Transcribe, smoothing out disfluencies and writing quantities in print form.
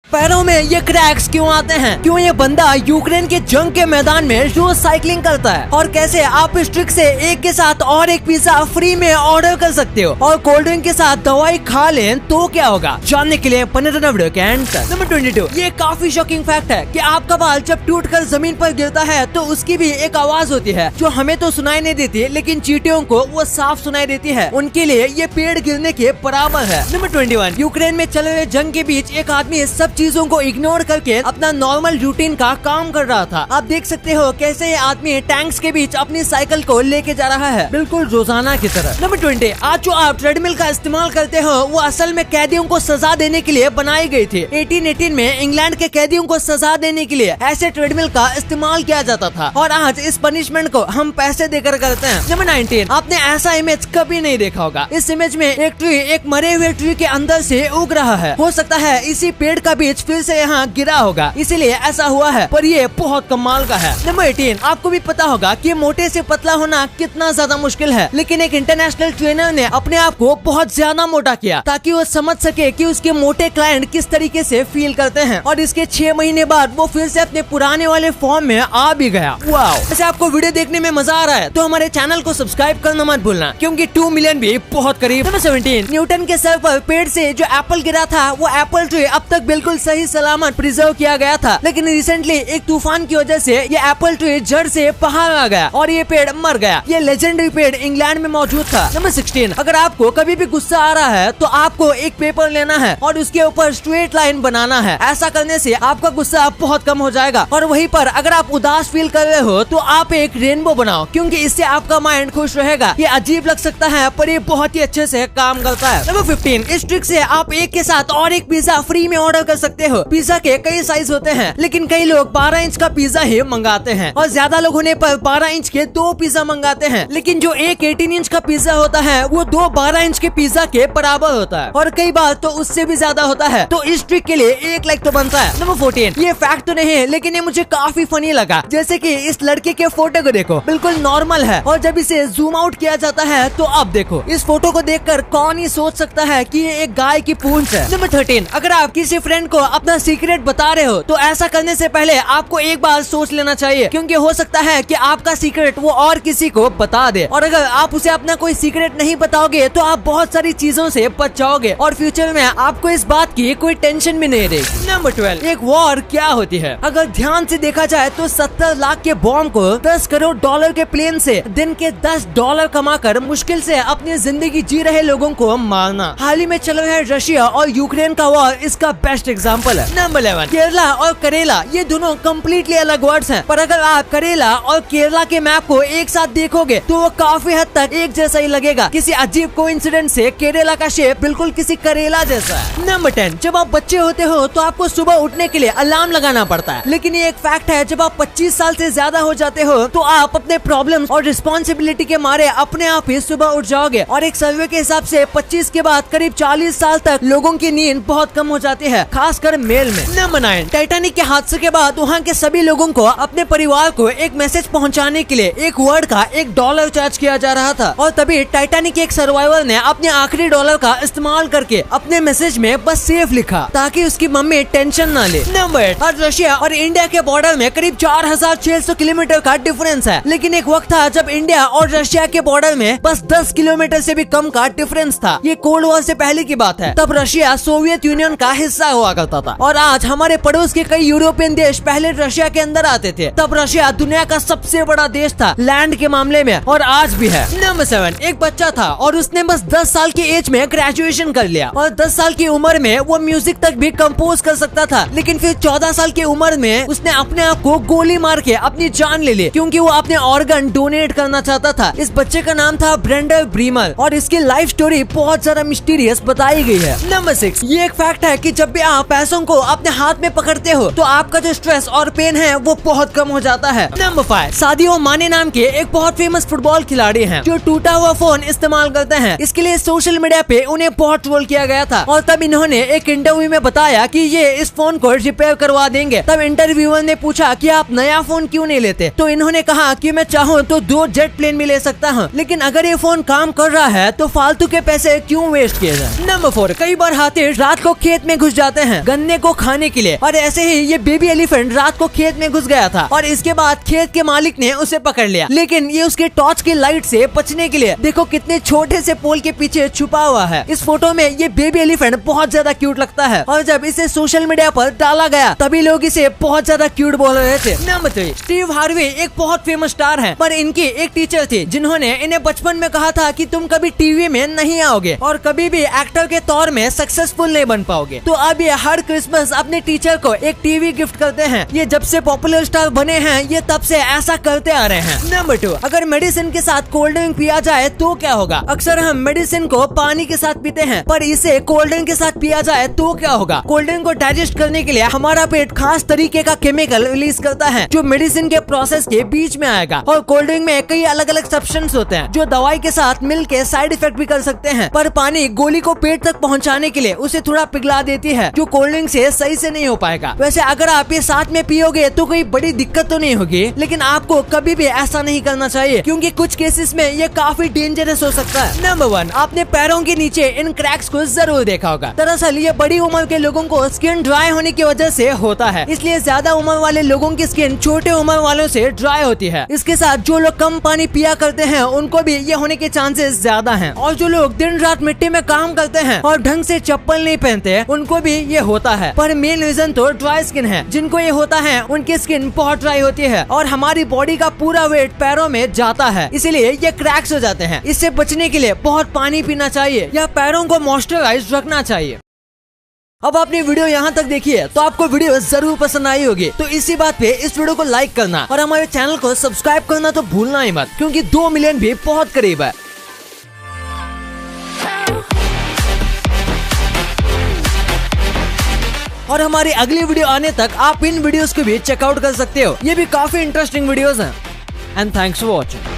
पैरों में ये क्रैक्स क्यों आते हैं, क्यों ये बंदा यूक्रेन के जंग के मैदान में रोज साइकिलिंग करता है, और कैसे आप इस ट्रिक से एक के साथ और एक पिज्जा फ्री में ऑर्डर कर सकते हो और कोल्ड ड्रिंक के साथ दवाई खा लें तो क्या होगा, जानने के लिए बने रहना वीडियो के एंड तक। नंबर 22, ये काफी शॉकिंग फैक्ट है कि आपका बाल जब टूटकर जमीन पर गिरता है तो उसकी भी एक आवाज होती है जो हमें तो सुनाई नहीं देती, लेकिन चींटियों को वो साफ सुनाई देती है। उनके लिए ये पेड़ गिरने के बराबर है। नंबर 21, यूक्रेन में चल रहे जंग के बीच एक आदमी सब चीजों को इग्नोर करके अपना नॉर्मल रूटीन का काम कर रहा था। आप देख सकते हो कैसे ये आदमी टैंक्स के बीच अपनी साइकिल को लेके जा रहा है, बिल्कुल रोजाना की तरह। नंबर 20, आज जो आप ट्रेडमिल का इस्तेमाल करते हो वो असल में कैदियों को सजा देने के लिए बनाई गई थी। 1818 में इंग्लैंड के कैदियों को सजा देने के लिए ऐसे ट्रेडमिल का इस्तेमाल किया जाता था और आज इस पनिशमेंट को हम पैसे देकर करते हैं। नंबर 19, आपने ऐसा इमेज कभी नहीं देखा होगा। इस इमेज में एक ट्री एक मरे हुए ट्री के अंदर से उग रहा है। हो सकता है इसी पेड़ का बीज फिर से यहाँ गिरा होगा, इसीलिए ऐसा हुआ है, पर ये बहुत कमाल का है। नंबर 18, आपको भी पता होगा कि मोटे से पतला होना कितना ज्यादा मुश्किल है, लेकिन एक इंटरनेशनल ट्रेनर ने अपने आप को बहुत ज्यादा मोटा किया ताकि वो समझ सके कि उसके मोटे क्लाइंट किस तरीके से फील करते हैं, और इसके 6 महीने बाद वो फिर से अपने पुराने वाले फॉर्म में आ भी गया। वाओ! वैसे आपको वीडियो देखने में मजा आ रहा है तो हमारे चैनल को सब्सक्राइब करना मत भूलना, क्योंकि 2 मिलियन भी बहुत करीब। नंबर 17, न्यूटन के सर पर पेड़ से जो एप्पल गिरा था वो एप्पल ट्री अब तक बिल्कुल सही सलामत प्रिजर्व किया गया था, लेकिन रिसेंटली एक तूफान की वजह से ये एप्पल ट्री जड़ से बाहर आ गया और ये पेड़ मर गया। ये लेजेंडरी पेड़ इंग्लैंड में मौजूद था। नंबर 16, अगर आपको कभी भी गुस्सा आ रहा है तो आपको एक पेपर लेना है और उसके ऊपर स्ट्रेट लाइन बनाना है। ऐसा करने से आपका गुस्सा बहुत कम हो जाएगा। और वहीं पर अगर आप उदास फील कर रहे हो तो आप एक रेनबो बनाओ, क्योंकि इससे आपका माइंड खुश रहेगा। ये अजीब लग सकता है पर ये बहुत ही अच्छे से काम करता है। नंबर 15, इस ट्रिक से आप एक के साथ और एक पिज्जा फ्री में ऑर्डर कर सकते हो। पिज्जा के कई साइज होते हैं, लेकिन कई लोग 12 इंच का पिज्जा ही मंगाते हैं और ज्यादा लोग होने पर 12 इंच के 2 पिज्जा मंगाते हैं, लेकिन जो एक 18 इंच का पिज्जा होता है वो 2 12 इंच के पिज्जा के बराबर होता है और कई बार तो उससे भी ज्यादा होता है। तो इस ट्रिक के लिए 1 लाइक तो बनता है। नंबर 14, ये फैक्ट तो नहीं है, लेकिन ये मुझे काफी फनी लगा। जैसे कि इस लड़के के फोटो को देखो, बिल्कुल नॉर्मल है, और जब इसे जूम आउट किया जाता है तो अब देखो, इस फोटो को देखकर कौन ही सोच सकता है कि ये एक गाय की पूंछ है। नंबर 13, अगर आप किसी फ्रेंड को अपना सीक्रेट बता रहे हो तो ऐसा करने से पहले आपको एक बार सोच लेना चाहिए, क्योंकि हो सकता है कि आपका सीक्रेट वो और किसी को बता दे, और अगर आप उसे अपना कोई सीक्रेट नहीं बताओगे तो आप बहुत सारी चीजों से बच जाओगे और फ्यूचर में आपको इस बात की कोई टेंशन भी नहीं रहेगी। नंबर 12, एक वॉर क्या होती है? अगर ध्यान से देखा जाए तो 70 लाख के बॉम्ब को 10 करोड़ डॉलर के प्लेन से दिन के $10 कमाकर मुश्किल से अपनी जिंदगी जी रहे लोगों को मारना। हाल ही में चल रहे रशिया और यूक्रेन का वॉर इसका बेस्ट एग्जाम्पल है। नंबर 11, केरला और करेला, ये दोनों कम्प्लीटली अलग वर्ड्स हैं, पर अगर आप करेला और केरला के मैप को एक साथ देखोगे तो वो काफी हद तक एक जैसा ही लगेगा। किसी अजीब कोइंसिडेंस से केरला का शेप बिल्कुल किसी करेला जैसा है। नंबर 10, जब आप बच्चे होते हो तो आपको सुबह उठने के लिए अलार्म लगाना पड़ता है, लेकिन ये एक फैक्ट है, जब आप 25 साल से ज्यादा हो जाते हो तो आप अपने प्रॉब्लम्स और रिस्पॉन्सिबिलिटी के मारे अपने आप ही सुबह उठ जाओगे। और एक सर्वे के हिसाब से 25 के बाद करीब 40 साल तक लोगों की नींद बहुत कम हो जाती है, खासकर मेल में। नंबर 9, टाइटैनिक के हादसे के बाद वहाँ के सभी लोगों को अपने परिवार को एक मैसेज पहुँचाने के लिए एक वर्ड का $1 चार्ज किया जा रहा था, और तभी टाइटैनिक के एक सर्वाइवर ने अपने आखिरी डॉलर का इस्तेमाल करके अपने मैसेज में बस सेफ लिखा ताकि उसकी मम्मी टेंशन ना ले। नंबर 8, और रशिया और इंडिया के बॉर्डर में करीब 4600 किलोमीटर का डिफरेंस है, लेकिन एक वक्त था जब इंडिया और रशिया के बॉर्डर में बस 10 किलोमीटर से भी कम का डिफरेंस था। ये कोल्ड वॉर से पहले की बात है, तब रशिया सोवियत यूनियन का हिस्सा हुआ करता था, और आज हमारे पड़ोस के कई यूरोपियन देश पहले रशिया के अंदर आते थे। तब रशिया दुनिया का सबसे बड़ा देश था लैंड के मामले में, और आज भी है। नंबर 7, एक बच्चा था और उसने बस 10 साल की एज में ग्रेजुएशन कर लिया, और 10 साल की उम्र में वो म्यूजिक तक भी कंपोज कर सकता था, लेकिन फिर 14 साल की उम्र में उसने अपने आप को गोली मार के अपनी जान ले ली, क्योंकि वो अपने ऑर्गन डोनेट करना चाहता था। इस बच्चे का नाम था ब्रेंडन ब्रीमर, और इसकी लाइफ स्टोरी बहुत ज्यादा मिस्टीरियस बताई गई है। नंबर 6, ये एक फैक्ट है कि जब भी आप पैसों को अपने हाथ में पकड़ते हो तो आपका जो स्ट्रेस और पेन है वो बहुत कम हो जाता है। नंबर 5, सादियो माने नाम के एक बहुत फेमस फुटबॉल खिलाड़ी हैं जो टूटा हुआ फोन इस्तेमाल करते हैं। इसके लिए सोशल मीडिया पे उन्हें बहुत ट्रोल किया गया था, और तब इन्होंने एक इंटरव्यू में बताया कि ये इस फोन को रिपेयर करवा देंगे। तब इंटरव्यूअर ने पूछा कि आप नया फोन क्यों नहीं लेते, तो इन्होंने कहा कि मैं चाहूँ तो 2 जेट प्लेन भी ले सकता हूँ, लेकिन अगर ये फोन काम कर रहा है तो फालतू के पैसे क्यों वेस्ट किए जाए। नंबर 4, कई बार हाथी रात को खेत में घुस जाते हैं हैं गन्ने को खाने के लिए। और ऐसे ही ये बेबी एलिफेंट रात को खेत में घुस गया था और इसके बाद खेत के मालिक ने उसे पकड़ लिया, लेकिन ये उसके टॉर्च की लाइट से बचने के लिए देखो कितने छोटे से पोल के पीछे छुपा हुआ है। इस फोटो में ये बेबी एलिफेंट बहुत ज्यादा क्यूट लगता है और जब इसे सोशल मीडिया पर डाला गया तभी लोग इसे बहुत ज्यादा क्यूट बोल रहे थे। नंबर 3, स्टीव हार्वे एक बहुत फेमस स्टार है, पर इनकी एक टीचर थी जिन्होंने इन्हें बचपन में कहा था कि तुम कभी टीवी में नहीं आओगे और कभी भी एक्टर के तौर में सक्सेसफुल नहीं बन पाओगे। तो अब ये हर क्रिसमस अपने टीचर को एक टीवी गिफ्ट करते हैं। ये जब से पॉपुलर स्टार बने हैं ये तब से ऐसा करते आ रहे हैं। नंबर 2, अगर मेडिसिन के साथ कोल्ड ड्रिंक पिया जाए तो क्या होगा? अक्सर हम मेडिसिन को पानी के साथ पीते हैं, पर इसे कोल्ड ड्रिंक के साथ पिया जाए तो क्या होगा? कोल्ड ड्रिंक को डाइजेस्ट करने के लिए हमारा पेट खास तरीके का केमिकल रिलीज करता है जो मेडिसिन के प्रोसेस के बीच में आएगा। और कोल्ड ड्रिंक में कई अलग अलग सब्सटेंस होते हैं जो दवाई के साथ मिलकर साइड इफेक्ट भी कर सकते हैं, पर पानी गोली को पेट तक पहुंचाने के लिए उसे थोड़ा पिघला देती है जो कोल्ड ड्रिंक से सही से नहीं हो पाएगा। वैसे अगर आप ये साथ में पियोगे तो कोई बड़ी दिक्कत तो नहीं होगी, लेकिन आपको कभी भी ऐसा नहीं करना चाहिए क्योंकि कुछ केसेस में ये काफी डेंजरस हो सकता है। नंबर 1, आपने पैरों के नीचे इन क्रैक्स को जरूर देखा होगा। दरअसल ये बड़ी उम्र के लोगों को स्किन ड्राई होने की वजह से होता है, इसलिए ज्यादा उम्र वाले लोगों की स्किन छोटे उम्र वालों से ड्राई होती है। इसके साथ जो लोग कम पानी पिया करते हैं उनको भी ये होने के चांसेस ज्यादा हैं। और जो लोग दिन रात मिट्टी में काम करते हैं और ढंग से चप्पल नहीं पहनते उनको भी ये होता है। पर मेन रीजन तो ड्राई स्किन है। जिनको ये होता है उनकी स्किन बहुत ड्राई होती है और हमारी बॉडी का पूरा वेट पैरों में जाता है, इसीलिए ये क्रैक्स हो जाते हैं। इससे बचने के लिए बहुत पानी पीना चाहिए या पैरों को मॉइस्चराइज रखना चाहिए। अब आपने वीडियो यहाँ तक देखी है तो आपको वीडियो जरूर पसंद आई होगी, तो इसी बात पे इस वीडियो को लाइक करना और हमारे चैनल को सब्सक्राइब करना तो भूलना ही मत, क्योंकि 2 मिलियन भी बहुत करीब है। और हमारी अगली वीडियो आने तक आप इन वीडियोस को भी चेकआउट कर सकते हो। ये भी काफी इंटरेस्टिंग वीडियोस हैं। And thanks for watching.